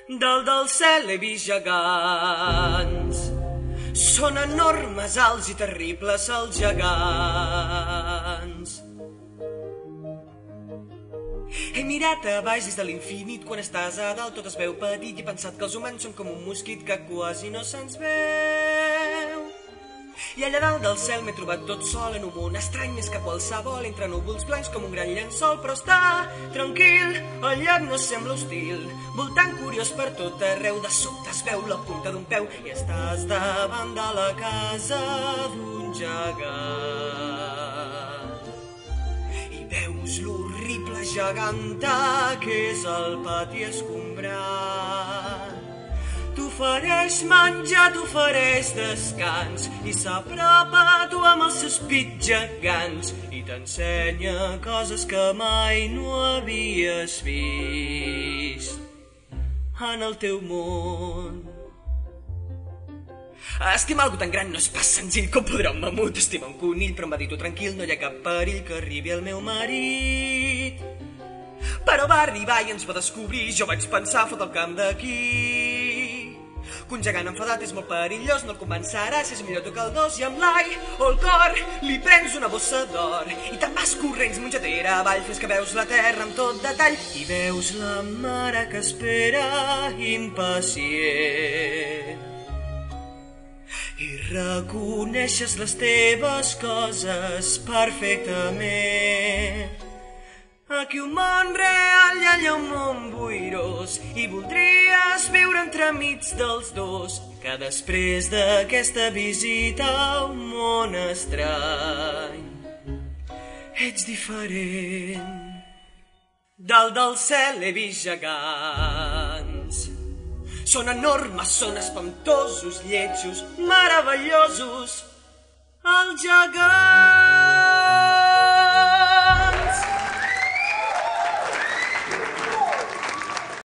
Dalt del cel he vist gegants. Són enormes, alts i terribles els gegants. He mirat a baix des de l'infinit. Quan estàs a dalt tot es veu petit. I he pensat que els humans són com un mosquit que quasi no se'ns veu. I allà dalt del cel m'he trobat tot sol en un món estrany més que qualsevol, entre núvols blancs com un gran llençol. Però està tranquil, el llac no sembla hostil, voltant curiós per tot arreu. De sobte es veu la punta d'un peu i estàs davant de la casa d'un gegant. I veus l'horrible geganta que és el pati escombrat. T'ofereix menjar, t'ofereix descans i s'apropa a tu amb els seus pits gegants i t'ensenya coses que mai no havies vist en el teu món. Estimar algú tan gran no és pas senzill. Com podrà un mamut estimar un conill? Però em va dir: tu tranquil, no hi ha cap perill que arribi el meu marit. Però va arribar i ens va descobrir. Jo vaig pensar: fot el camp d'aquí, que un gegant enfadat és molt perillós. No el convenceràs, és millor tocar el dos. I amb l'ai o el cor li prens una bossa d'or i te'n vas corrents mongetera avall. Fins que veus la terra amb tot detall i veus la mare que espera impacient. I reconeixes les teves coses perfectament. Aquí un món real i allà un món boirós i voldries viure entremig dels dos, que després d'aquesta visita a un món estrany ets diferent. Dalt del cel he vist gegants. Són enormes, són espantosos, lletjos, meravellosos, els gegants.